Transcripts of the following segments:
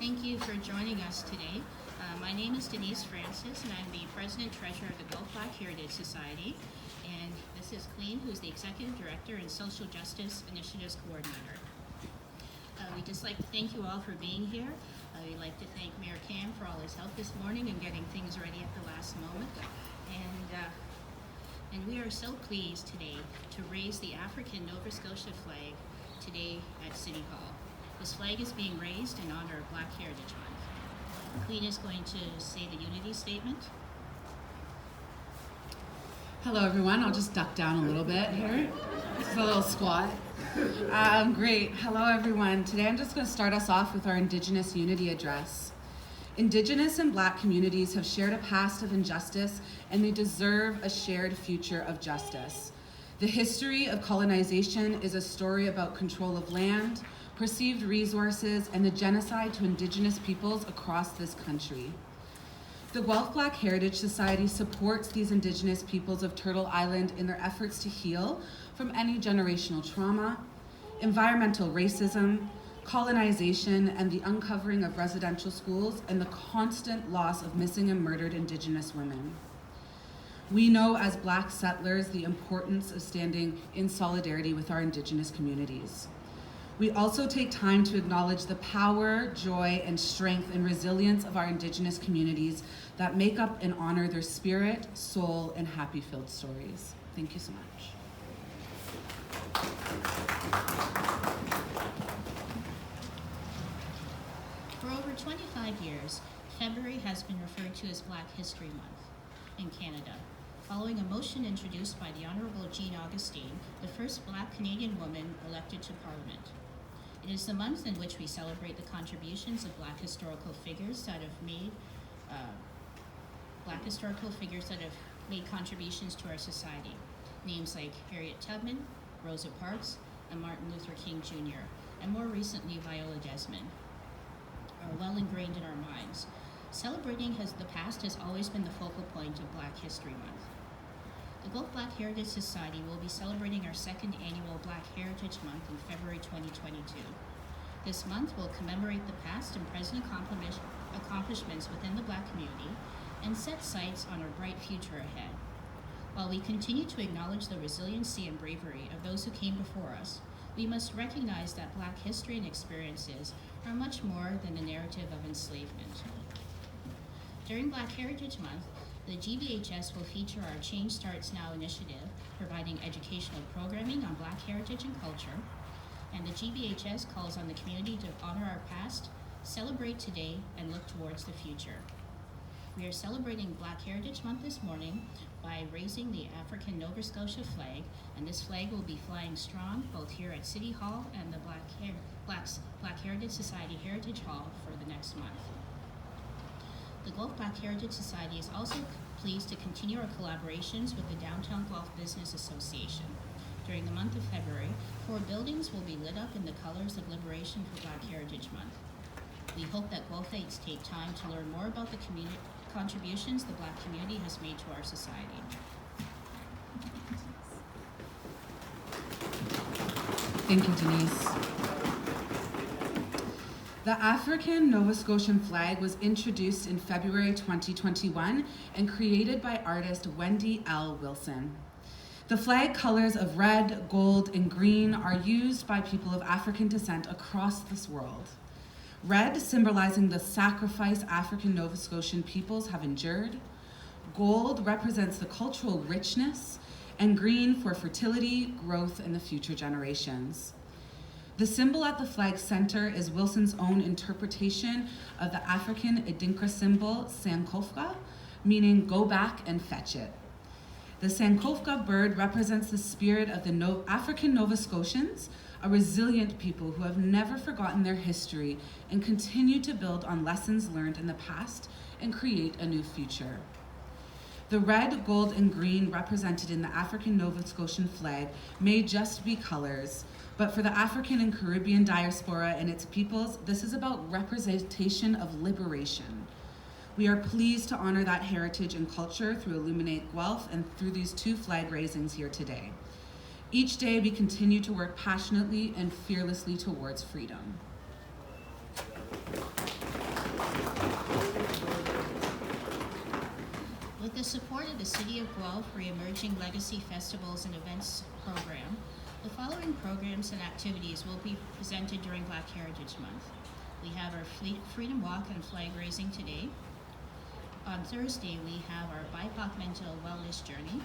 Thank you for joining us today. My name is Denise Francis, and I'm the President-Treasurer of the Guelph Black Heritage Society. And this is Kween, who's the Executive Director and Social Justice Initiatives Coordinator. We'd just like to thank you all for being here. We'd like to thank Mayor Cam for all his help this morning and getting things ready at the last moment. And we are so pleased today to raise the African Nova Scotia flag today at City Hall. This flag is being raised in honor of Black Heritage Month. Kween is going to say the unity statement. Hello everyone, I'll just duck down a little bit here. Just a little squat. Great, hello everyone. Today I'm just going to start us off with our Indigenous Unity Address. Indigenous and Black communities have shared a past of injustice and they deserve a shared future of justice. The history of colonization is a story about control of land, perceived resources, and the genocide to Indigenous peoples across this country. The Guelph Black Heritage Society supports these Indigenous peoples of Turtle Island in their efforts to heal from any generational trauma, environmental racism, colonization, and the uncovering of residential schools and the constant loss of missing and murdered Indigenous women. We know as Black settlers the importance of standing in solidarity with our Indigenous communities. We also take time to acknowledge the power, joy, and strength and resilience of our Indigenous communities that make up and honor their spirit, soul, and happy-filled stories. Thank you so much. For over 25 years, February has been referred to as Black History Month in Canada, following a motion introduced by the Honourable Jean Augustine, the first Black Canadian woman elected to Parliament. It is the month in which we celebrate the contributions of Black historical figures that have made contributions to our society. Names like Harriet Tubman, Rosa Parks, and Martin Luther King Jr., and more recently Viola Desmond, are well ingrained in our minds. Celebrating the past has always been the focal point of Black History Month. The Guelph Black Heritage Society will be celebrating our second annual Black Heritage Month in February 2022. This month will commemorate the past and present accomplishments within the Black community and set sights on our bright future ahead. While we continue to acknowledge the resiliency and bravery of those who came before us, we must recognize that Black history and experiences are much more than the narrative of enslavement. During Black Heritage Month, the GBHS will feature our Change Starts Now initiative, providing educational programming on Black heritage and culture, and the GBHS calls on the community to honor our past, celebrate today, and look towards the future. We are celebrating Black Heritage Month this morning by raising the African Nova Scotia flag, and this flag will be flying strong both here at City Hall and the Black Heritage Society Heritage Hall for the next month. The Guelph Black Heritage Society is also pleased to continue our collaborations with the Downtown Guelph Business Association. During the month of February, 4 buildings will be lit up in the colors of liberation for Black Heritage Month. We hope that Guelphites take time to learn more about the contributions the Black community has made to our society. Thank you, Denise. The African Nova Scotian flag was introduced in February 2021 and created by artist Wendy L. Wilson. The flag colors of red, gold, and green are used by people of African descent across this world. Red symbolizing the sacrifice African Nova Scotian peoples have endured. Gold represents the cultural richness, and green for fertility, growth, and the future generations. The symbol at the flag's center is Wilson's own interpretation of the African Adinkra symbol, Sankofka, meaning go back and fetch it. The Sankofka bird represents the spirit of the African Nova Scotians, a resilient people who have never forgotten their history and continue to build on lessons learned in the past and create a new future. The red, gold, and green represented in the African Nova Scotian flag may just be colors, but for the African and Caribbean diaspora and its peoples, this is about representation of liberation. We are pleased to honor that heritage and culture through Illuminate Guelph and through these 2 flag raisings here today. Each day we continue to work passionately and fearlessly towards freedom. the support of the City of Guelph Re-emerging Legacy Festivals and Events program, the following programs and activities will be presented during Black Heritage Month. We have our Freedom Walk and flag raising today. On Thursday, we have our BIPOC Mental Wellness Journey.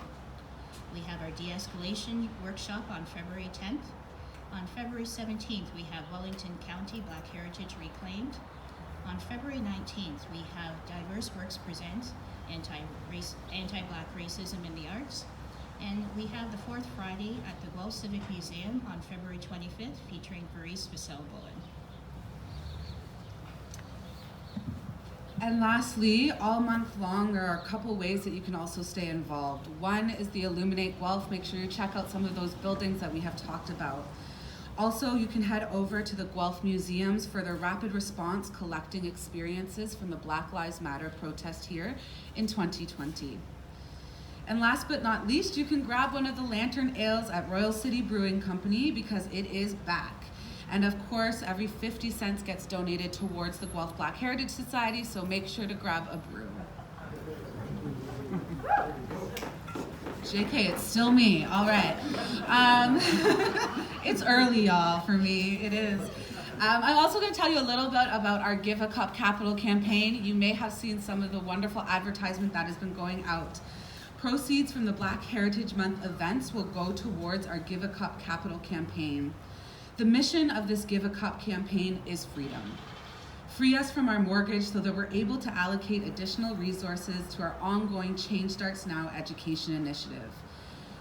We have our de-escalation workshop on February 10th. On February 17th, we have Wellington County Black Heritage Reclaimed. On February 19th, we have Diverse Works Present, Anti-Black Racism in the Arts. And we have the fourth Friday at the Guelph Civic Museum on February 25th, featuring Paris Vassell-Bullen. And lastly, all month long, there are a couple ways that you can also stay involved. One is the Illuminate Guelph. Make sure you check out some of those buildings that we have talked about. Also, you can head over to the Guelph Museums for their rapid response collecting experiences from the Black Lives Matter protest here in 2020. And last but not least, you can grab one of the Lantern Ales at Royal City Brewing Company because it is back. And of course, every 50 cents gets donated towards the Guelph Black Heritage Society, so make sure to grab a brew. JK, it's still me, all right. It's early, y'all, for me, it is. I'm also gonna tell you a little bit about our Give a Cup Capital campaign. You may have seen some of the wonderful advertisement that has been going out. Proceeds from the Black Heritage Month events will go towards our Give a Cup Capital campaign. The mission of this Give a Cup campaign is freedom. Free us from our mortgage so that we're able to allocate additional resources to our ongoing Change Starts Now education initiative.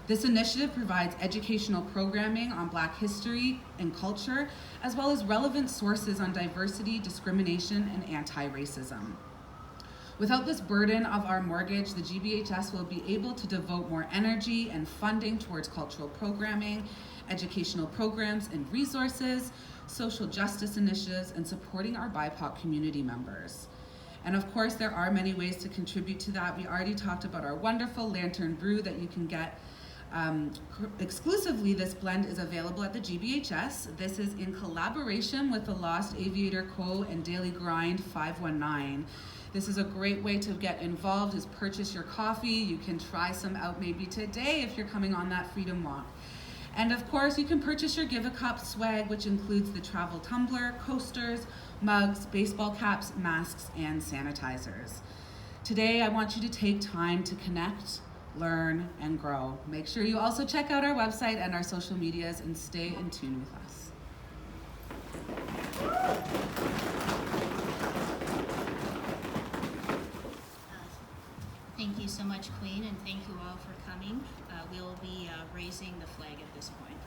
This initiative provides educational programming on Black history and culture, as well as relevant sources on diversity, discrimination, and anti-racism. Without this burden of our mortgage, the GBHS will be able to devote more energy and funding towards cultural programming, educational programs and resources, social justice initiatives, and supporting our BIPOC community members. And of course, there are many ways to contribute to that. We already talked about our wonderful Lantern Brew that you can get exclusively. This blend is available at the GBHS. This is in collaboration with the Lost Aviator Co. and Daily Grind 519. This is a great way to get involved, is purchase your coffee. You can try some out maybe today if you're coming on that Freedom Walk. And of course, you can purchase your Give a Cup swag, which includes the travel tumbler, coasters, mugs, baseball caps, masks, and sanitizers. Today, I want you to take time to connect, learn, and grow. Make sure you also check out our website and our social medias and stay in tune with us. Thank you so much, Queen, and thank you all for coming. We'll be raising the flag at this point.